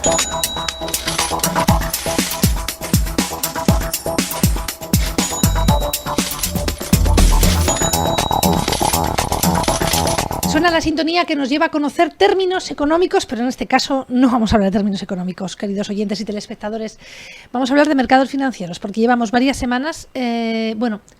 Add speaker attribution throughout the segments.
Speaker 1: Suena la sintonía que nos lleva a conocer términos económicos, pero en este caso no vamos a hablar de términos económicos, queridos oyentes y telespectadores. Vamos a hablar de mercados financieros, porque llevamos varias semanas,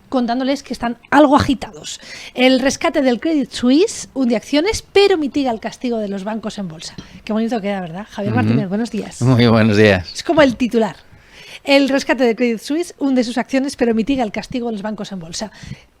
Speaker 1: contándoles que están algo agitados. El rescate del Credit Suisse hunde acciones, pero mitiga el castigo de los bancos en bolsa. Qué bonito queda, ¿verdad? Javier Martínez, buenos días.
Speaker 2: Muy buenos días.
Speaker 1: Es como el titular. El rescate del Credit Suisse hunde sus acciones, pero mitiga el castigo de los bancos en bolsa.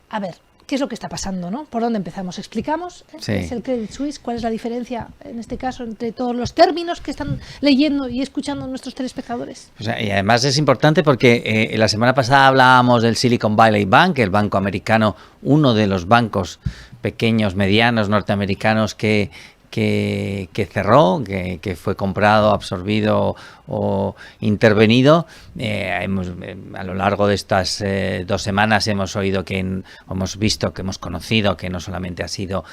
Speaker 1: A ver, ¿qué es lo que está pasando, no? ¿Por dónde empezamos? ¿Explicamos?
Speaker 2: Sí.
Speaker 1: ¿Es el Credit Suisse? ¿Cuál es la diferencia, en este caso, entre todos los términos que están leyendo y escuchando nuestros telespectadores?
Speaker 2: O sea, y además es importante porque la semana pasada hablábamos del Silicon Valley Bank, el banco americano, uno de los bancos pequeños, medianos, norteamericanos que cerró, que fue comprado, absorbido o intervenido. A lo largo de estas 2 semanas hemos visto que hemos conocido que no solamente ha sido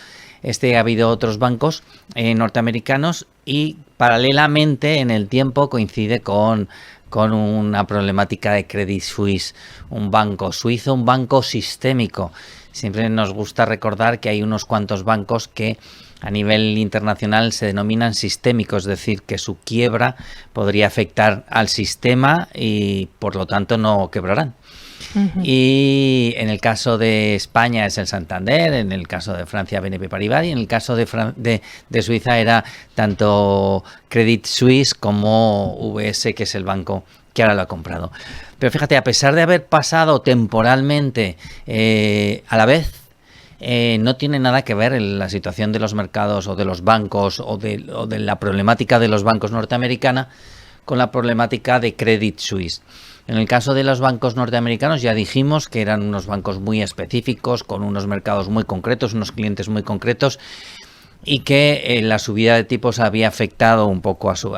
Speaker 2: ha habido otros bancos norteamericanos, y paralelamente en el tiempo coincide con una problemática de Credit Suisse, un banco suizo, un banco sistémico. Siempre nos gusta recordar que hay unos cuantos bancos que a nivel internacional se denominan sistémicos, es decir, que su quiebra podría afectar al sistema y por lo tanto no quebrarán. Uh-huh. Y en el caso de España es el Santander, en el caso de Francia BNP Paribas, y en el caso de Suiza era tanto Credit Suisse como UBS, que es el banco que ahora lo ha comprado. Pero fíjate, a pesar de haber pasado temporalmente a la vez, no tiene nada que ver la situación de los mercados o de los bancos o de la problemática de los bancos norteamericanos con la problemática de Credit Suisse. En el caso de los bancos norteamericanos ya dijimos que eran unos bancos muy específicos, con unos mercados muy concretos, unos clientes muy concretos, y que la subida de tipos había afectado a su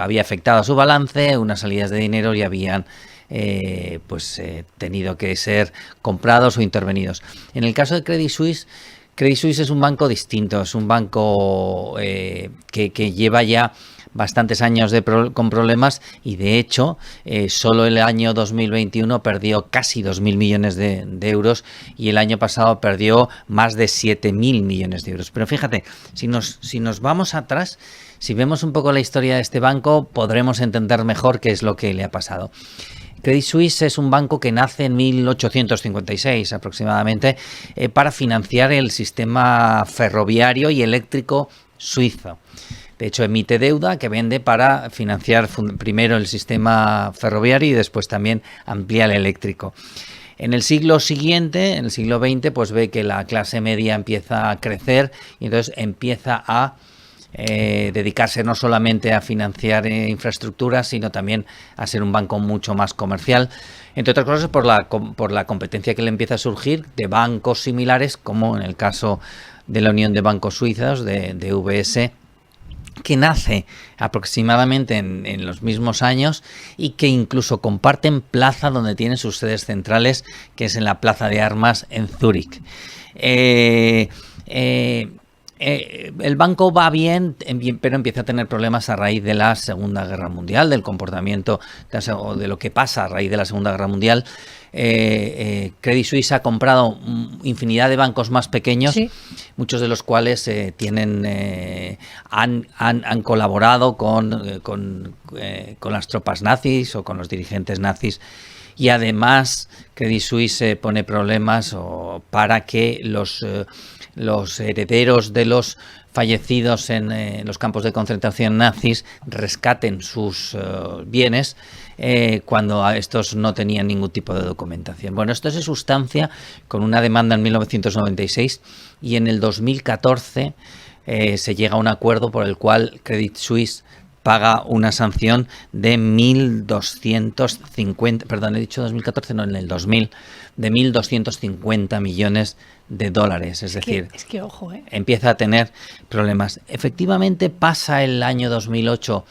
Speaker 2: balance, unas salidas de dinero y habían tenido que ser comprados o intervenidos. En el caso de Credit Suisse es un banco distinto, es un banco que lleva ya bastantes años con problemas, y de hecho solo el año 2021 perdió casi 2.000 millones de euros, y el año pasado perdió más de 7.000 millones de euros. Pero fíjate, si nos vamos atrás, si vemos un poco la historia de este banco, podremos entender mejor qué es lo que le ha pasado. Credit Suisse es un banco que nace en 1856 aproximadamente para financiar el sistema ferroviario y eléctrico suizo. De hecho, emite deuda que vende para financiar primero el sistema ferroviario y después también amplía el eléctrico. En el siglo siguiente, en el siglo XX, pues ve que la clase media empieza a crecer y entonces empieza a dedicarse no solamente a financiar infraestructuras, sino también a ser un banco mucho más comercial, entre otras cosas por la competencia que le empieza a surgir de bancos similares, como en el caso de la Unión de Bancos Suizos, de UBS, que nace aproximadamente en los mismos años y que incluso comparten plaza donde tienen sus sedes centrales, que es en la Plaza de Armas en Zúrich. El banco va bien, pero empieza a tener problemas a raíz de la Segunda Guerra Mundial, del comportamiento de lo que pasa a raíz de la Segunda Guerra Mundial. Credit Suisse ha comprado infinidad de bancos más pequeños, sí, muchos de los cuales han colaborado con las tropas nazis o con los dirigentes nazis. Y además Credit Suisse pone problemas para que los herederos de los fallecidos en los campos de concentración nazis rescaten sus bienes cuando estos no tenían ningún tipo de documentación. Bueno, esto se sustancia con una demanda en 1996 y en el 2014 se llega a un acuerdo por el cual Credit Suisse paga una sanción de 1.250, perdón, he dicho 2014, no, en el 2000, de 1.250 millones de dólares. Es decir,
Speaker 1: ojo,
Speaker 2: empieza a tener problemas. Efectivamente, pasa el año 2008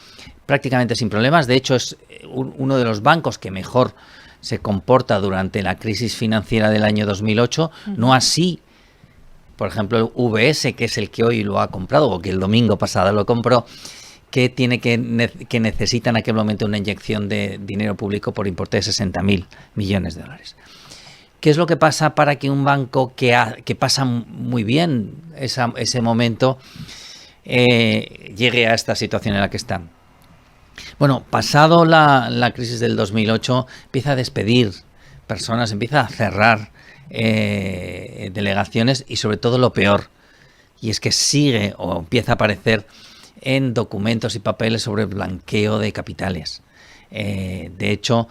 Speaker 2: prácticamente sin problemas. De hecho, es uno de los bancos que mejor se comporta durante la crisis financiera del año 2008. Uh-huh. No así, por ejemplo, el UBS, que es el que hoy lo ha comprado, o que el domingo pasado lo compró, que necesita en aquel momento una inyección de dinero público por importe de 60.000 millones de dólares. ¿Qué es lo que pasa para que un banco que pasa muy bien ese momento llegue a esta situación en la que está? Bueno, pasado la crisis del 2008, empieza a despedir personas, empieza a cerrar delegaciones y sobre todo lo peor, y es que sigue o empieza a aparecer en documentos y papeles sobre blanqueo de capitales. De hecho,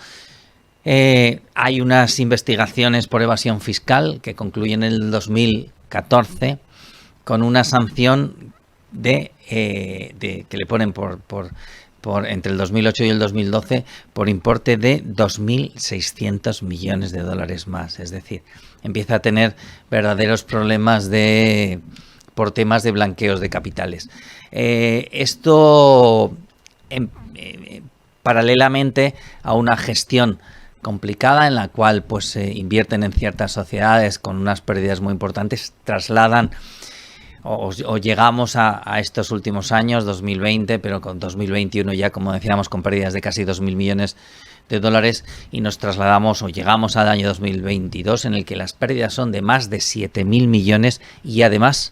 Speaker 2: hay unas investigaciones por evasión fiscal que concluyen en el 2014 con una sanción que le ponen por entre el 2008 y el 2012 por importe de 2.600 millones de dólares más. Es decir, empieza a tener verdaderos problemas por temas de blanqueos de capitales. Esto paralelamente a una gestión complicada en la cual pues se invierten en ciertas sociedades con unas pérdidas muy importantes, trasladan o llegamos a estos últimos años, 2020, pero con 2021 ya, como decíamos, con pérdidas de casi 2.000 millones de dólares, y nos trasladamos o llegamos al año 2022 en el que las pérdidas son de más de 7.000 millones y además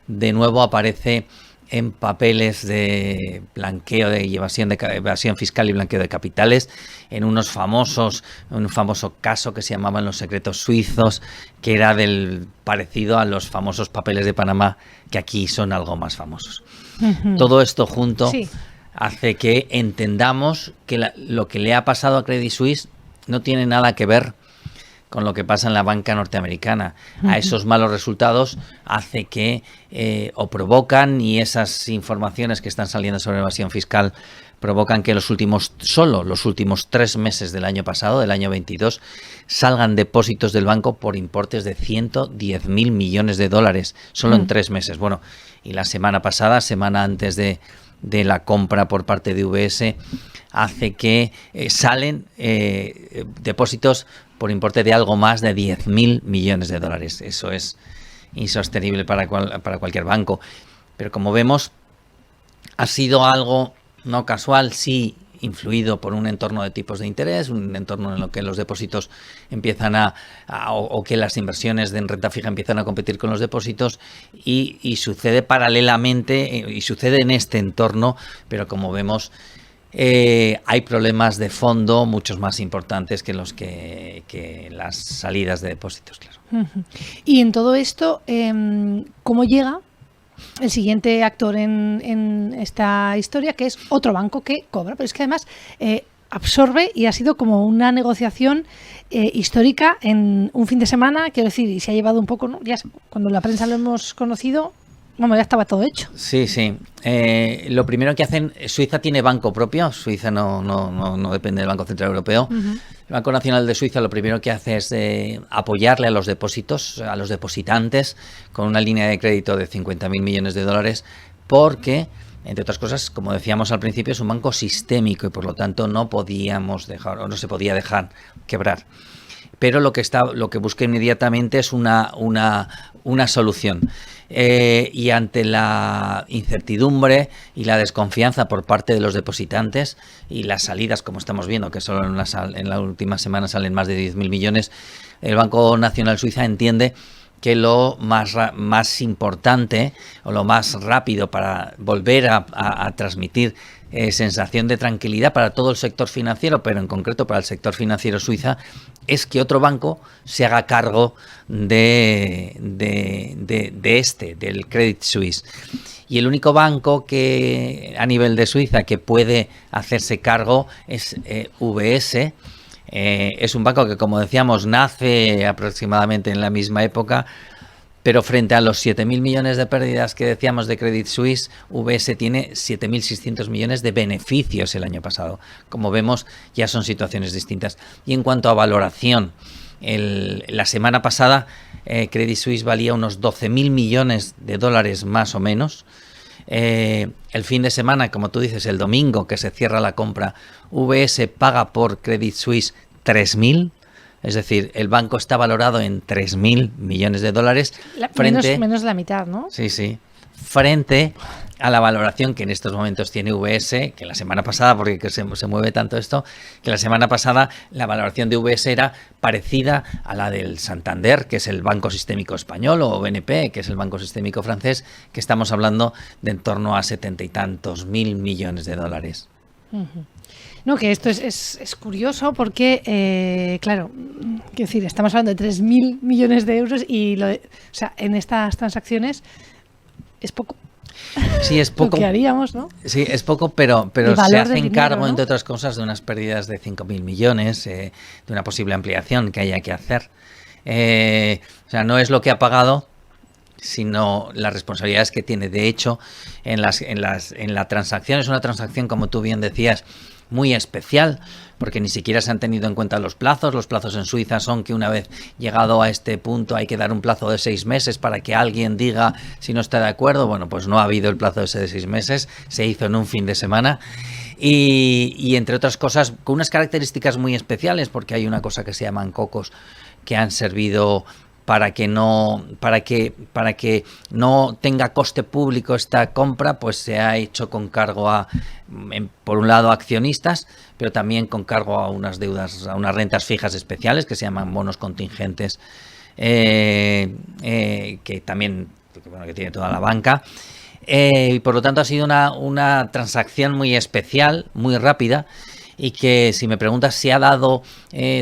Speaker 2: de nuevo aparece en papeles de blanqueo de evasión fiscal y blanqueo de capitales, en un famoso caso que se llamaban los secretos suizos, que era parecido a los famosos papeles de Panamá, que aquí son algo más famosos. Uh-huh. Todo esto junto hace que entendamos que lo que le ha pasado a Credit Suisse no tiene nada que ver con lo que pasa en la banca norteamericana. Uh-huh. A esos malos resultados hace que o provocan, y esas informaciones que están saliendo sobre evasión fiscal provocan que los últimos 3 meses del año pasado, del año 22, salgan depósitos del banco por importes de 110.000 millones de dólares, solo en 3 meses. Bueno, y la semana pasada, semana antes de la compra por parte de UBS, hace que salen depósitos por importe de algo más de 10.000 millones de dólares. Eso es insostenible para cualquier banco. Pero como vemos, ha sido algo no casual, sí influido por un entorno de tipos de interés, un entorno en el que los depósitos empiezan o que las inversiones en renta fija empiezan a competir con los depósitos, y sucede paralelamente y sucede en este entorno, pero como vemos hay problemas de fondo muchos más importantes que los que las salidas de depósitos, claro.
Speaker 1: Uh-huh. Y en todo esto, ¿cómo llega el siguiente actor en esta historia, que es otro banco que cobra? Pero es que además absorbe, y ha sido como una negociación histórica en un fin de semana, quiero decir, y se ha llevado un poco, ¿no? Ya cuando la prensa lo hemos conocido, ya estaba todo hecho.
Speaker 2: Sí. Lo primero que hacen, Suiza tiene banco propio, Suiza no depende del Banco Central Europeo. Uh-huh. El Banco Nacional de Suiza lo primero que hace es apoyarle a los depósitos, a los depositantes, con una línea de crédito de 50.000 millones de dólares, porque, entre otras cosas, como decíamos al principio, es un banco sistémico y por lo tanto no se podía dejar quebrar. Pero lo que busca inmediatamente es una solución. Y ante la incertidumbre y la desconfianza por parte de los depositantes y las salidas, como estamos viendo, que solo en la última semana salen más de 10.000 millones, el Banco Nacional Suiza entiende que lo más importante o lo más rápido para volver a transmitir sensación de tranquilidad para todo el sector financiero, pero en concreto para el sector financiero suiza, es que otro banco se haga cargo del Credit Suisse. Y el único banco que a nivel de Suiza que puede hacerse cargo es UBS. Es un banco que, como decíamos, nace aproximadamente en la misma época, pero frente a los 7.000 millones de pérdidas que decíamos de Credit Suisse, UBS tiene 7.600 millones de beneficios el año pasado. Como vemos, ya son situaciones distintas. Y en cuanto a valoración, la semana pasada Credit Suisse valía unos 12.000 millones de dólares más o menos. El fin de semana, como tú dices, el domingo que se cierra la compra, UBS paga por Credit Suisse 3.000. Es decir, el banco está valorado en 3.000 millones de dólares.
Speaker 1: Menos la mitad, ¿no?
Speaker 2: Sí. Frente a la valoración que en estos momentos tiene UBS, que la semana pasada, porque se mueve tanto esto, que la semana pasada la valoración de UBS era parecida a la del Santander, que es el Banco Sistémico Español, o BNP, que es el Banco Sistémico francés, que estamos hablando de en torno a 70 y tantos mil millones de dólares.
Speaker 1: No, que esto es curioso porque, claro, quiero decir, estamos hablando de 3.000 millones de euros y o sea, en estas transacciones es poco.
Speaker 2: Sí, es poco.
Speaker 1: Lo que haríamos, ¿no?
Speaker 2: Sí, es poco, pero se hacen cargo, entre otras cosas, de unas pérdidas de 5.000 millones, de una posible ampliación que haya que hacer. O sea, no es lo que ha pagado, sino las responsabilidades que tiene. De hecho, en la transacción, es una transacción, como tú bien decías, muy especial, porque ni siquiera se han tenido en cuenta los plazos. Los plazos en Suiza son que una vez llegado a este punto hay que dar un plazo de 6 meses para que alguien diga si no está de acuerdo. Bueno, pues no ha habido el plazo ese de 6 meses, se hizo en un fin de semana y entre otras cosas con unas características muy especiales, porque hay una cosa que se llaman cocos que han servido para que no tenga coste público esta compra, pues se ha hecho con cargo por un lado, accionistas, pero también con cargo a unas deudas, a unas rentas fijas especiales que se llaman bonos contingentes, que también, bueno, que tiene toda la banca. Y por lo tanto ha sido una transacción muy especial, muy rápida, y que, si me preguntas si ha dado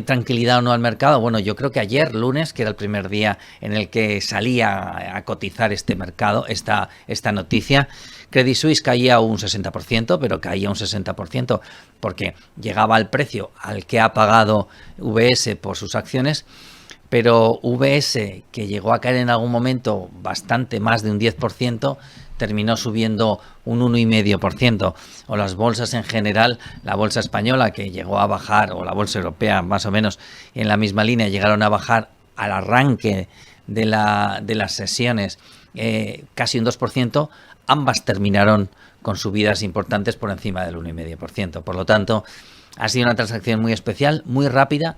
Speaker 2: tranquilidad o no al mercado, bueno, yo creo que ayer, lunes, que era el primer día en el que salía a cotizar este mercado, esta noticia, Credit Suisse caía un 60%, pero caía un 60% porque llegaba al precio al que ha pagado UBS por sus acciones, pero UBS, que llegó a caer en algún momento bastante más de un 10%, terminó subiendo un 1,5%, o las bolsas en general, la bolsa española, que llegó a bajar, o la bolsa europea más o menos en la misma línea, llegaron a bajar al arranque de las sesiones casi un 2%, ambas terminaron con subidas importantes por encima del 1,5%. Por lo tanto, ha sido una transacción muy especial, muy rápida.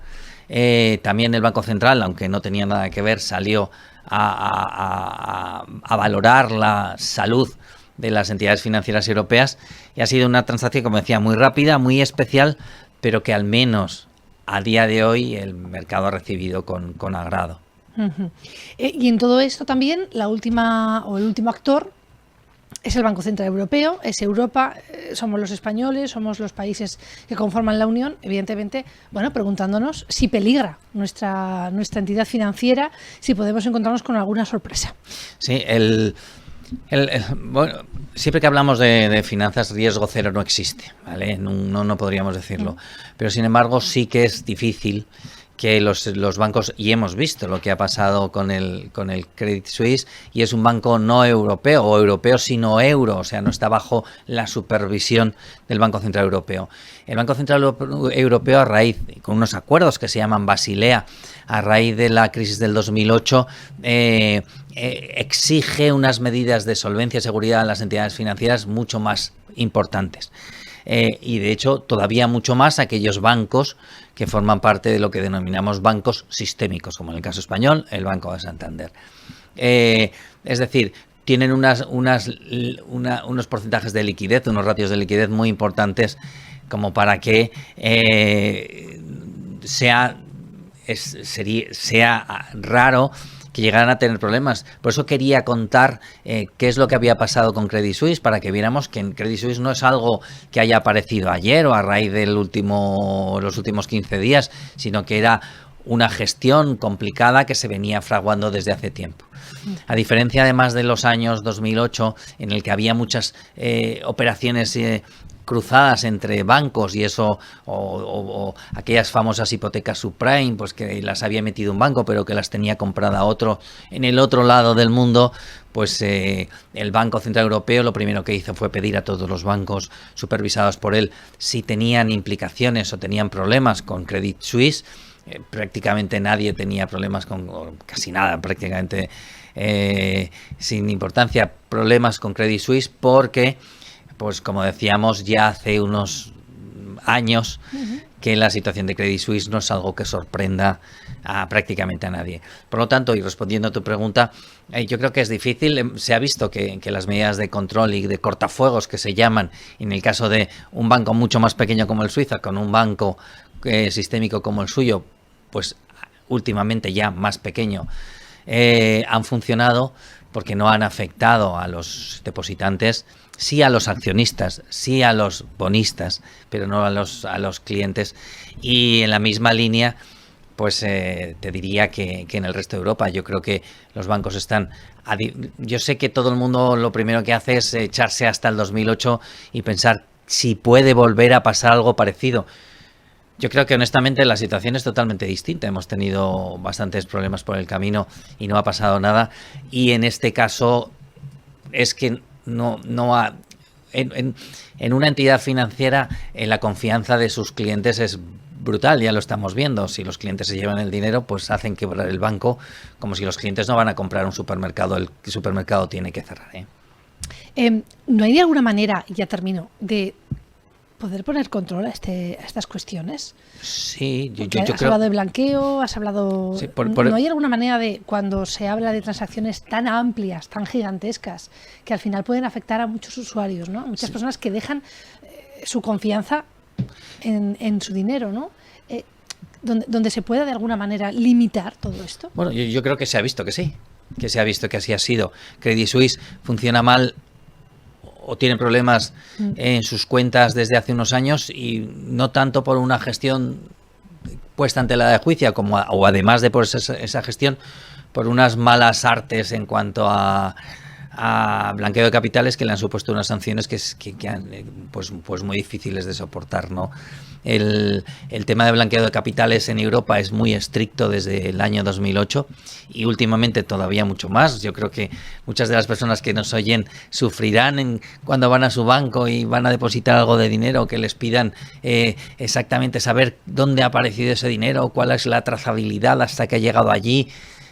Speaker 2: También el Banco Central, aunque no tenía nada que ver, salió a valorar la salud de las entidades financieras europeas, y ha sido una transacción, como decía, muy rápida, muy especial, pero que al menos a día de hoy el mercado ha recibido con agrado.
Speaker 1: Y en todo esto también el último actor es el Banco Central Europeo, es Europa, somos los españoles, somos los países que conforman la Unión, evidentemente, bueno, preguntándonos si peligra nuestra entidad financiera, si podemos encontrarnos con alguna sorpresa.
Speaker 2: Sí, bueno, siempre que hablamos de finanzas, riesgo cero no existe, ¿vale? No podríamos decirlo, pero sin embargo sí que es difícil que los bancos, y hemos visto lo que ha pasado con el Credit Suisse, y es un banco no europeo, o europeo sino euro, o sea, no está bajo la supervisión del Banco Central Europeo. El Banco Central Europeo, a raíz, con unos acuerdos que se llaman Basilea, a raíz de la crisis del 2008, exige unas medidas de solvencia y seguridad a las entidades financieras mucho más importantes. Y de hecho todavía mucho más aquellos bancos que forman parte de lo que denominamos bancos sistémicos, como en el caso español, el Banco de Santander. Es decir, tienen unos porcentajes de liquidez, unos ratios de liquidez muy importantes, como para que sea raro que llegaran a tener problemas. Por eso quería contar qué es lo que había pasado con Credit Suisse, para que viéramos que en Credit Suisse no es algo que haya aparecido ayer o a raíz de los últimos 15 días, sino que era una gestión complicada que se venía fraguando desde hace tiempo. A diferencia, además, de los años 2008, en el que había muchas operaciones cruzadas entre bancos, y eso, o aquellas famosas hipotecas subprime, pues que las había metido un banco pero que las tenía comprada otro en el otro lado del mundo, pues el Banco Central Europeo lo primero que hizo fue pedir a todos los bancos supervisados por él si tenían implicaciones o tenían problemas con Credit Suisse. Prácticamente nadie tenía problemas o casi nada, prácticamente sin importancia, problemas con Credit Suisse, porque, pues como decíamos, ya hace unos años que la situación de Credit Suisse no es algo que sorprenda a prácticamente a nadie. Por lo tanto, y respondiendo a tu pregunta, yo creo que es difícil. Se ha visto que las medidas de control y de cortafuegos que se llaman, en el caso de un banco mucho más pequeño como el Suiza, con un banco sistémico como el suyo, pues últimamente ya más pequeño, han funcionado porque no han afectado a los depositantes, sí a los accionistas, sí a los bonistas, pero no a los clientes. Y en la misma línea, pues te diría que en el resto de Europa, yo creo que los bancos están... Yo sé que todo el mundo lo primero que hace es echarse hasta el 2008 y pensar si puede volver a pasar algo parecido. Yo creo que honestamente la situación es totalmente distinta. Hemos tenido bastantes problemas por el camino y no ha pasado nada. Y en este caso es que en una entidad financiera la confianza de sus clientes es brutal, ya lo estamos viendo. Si los clientes se llevan el dinero, pues hacen quebrar el banco, como si los clientes no van a comprar un supermercado, el supermercado tiene que cerrar.
Speaker 1: ¿No hay de alguna manera, y ya termino, de poder poner control a estas cuestiones?
Speaker 2: Sí, yo
Speaker 1: has
Speaker 2: creo...
Speaker 1: hablado de blanqueo, has hablado...
Speaker 2: Sí,
Speaker 1: ¿No hay alguna manera de, cuando se habla de transacciones tan amplias, tan gigantescas, que al final pueden afectar a muchos usuarios, ¿no? Muchas personas que dejan su confianza en su dinero, ¿no? Donde se pueda de alguna manera limitar todo esto.
Speaker 2: Bueno, yo creo que se ha visto que sí, que se ha visto que así ha sido. Credit Suisse funciona mal o tiene problemas en sus cuentas desde hace unos años, y no tanto por una gestión puesta ante la de juicio, o además de por esa gestión, por unas malas artes en cuanto a blanqueo de capitales, que le han supuesto unas sanciones que han, pues muy difíciles de soportar, ¿no? El tema de blanqueo de capitales en Europa es muy estricto desde el año 2008 y últimamente todavía mucho más. Yo creo que muchas de las personas que nos oyen sufrirán cuando van a su banco y van a depositar algo de dinero, que les pidan exactamente saber dónde ha aparecido ese dinero, cuál es la trazabilidad hasta que ha llegado allí.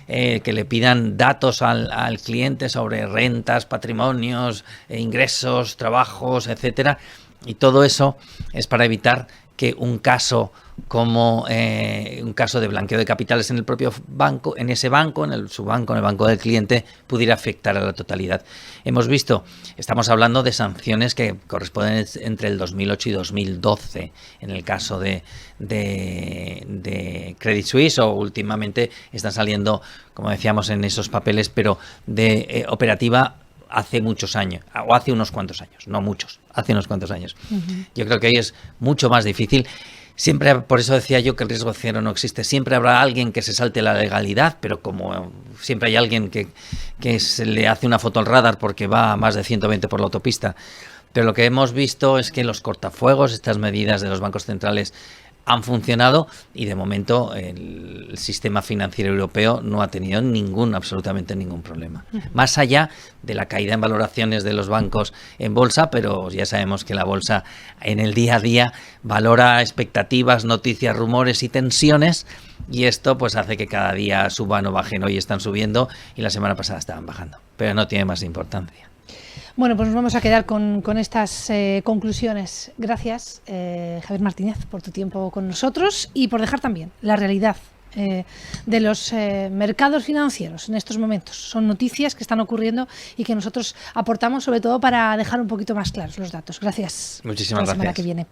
Speaker 2: Que le pidan datos al cliente sobre rentas, patrimonios, ingresos, trabajos, etcétera, y todo eso es para evitar que un caso como un caso de blanqueo de capitales en el propio banco, en ese banco, su banco, en el banco del cliente, pudiera afectar a la totalidad. Hemos visto, estamos hablando de sanciones que corresponden entre el 2008 y 2012, en el caso de Credit Suisse, o últimamente están saliendo, como decíamos, en esos papeles, pero de operativa hace muchos años, o hace unos cuantos años, no muchos, hace unos cuantos años. Yo creo que ahí es mucho más difícil. Siempre, por eso decía yo que el riesgo cero no existe. Siempre habrá alguien que se salte la legalidad, pero como siempre hay alguien que se le hace una foto al radar porque va a más de 120 por la autopista. Pero lo que hemos visto es que los cortafuegos, estas medidas de los bancos centrales, han funcionado, y de momento el sistema financiero europeo no ha tenido absolutamente ningún problema. Más allá de la caída en valoraciones de los bancos en bolsa, pero ya sabemos que la bolsa en el día a día valora expectativas, noticias, rumores y tensiones, y esto pues hace que cada día suban o bajen. Hoy están subiendo y la semana pasada estaban bajando, pero no tiene más importancia.
Speaker 1: Bueno, pues nos vamos a quedar con estas conclusiones. Gracias, Javier Martínez, por tu tiempo con nosotros y por dejar también la realidad de los mercados financieros en estos momentos. Son noticias que están ocurriendo y que nosotros aportamos, sobre todo para dejar un poquito más claros los datos. Gracias.
Speaker 2: Muchísimas gracias.
Speaker 1: La semana que viene.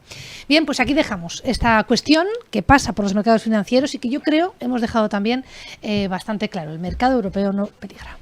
Speaker 1: Bien, pues aquí dejamos esta cuestión que pasa por los mercados financieros y que yo creo hemos dejado también bastante claro. El mercado europeo no peligra.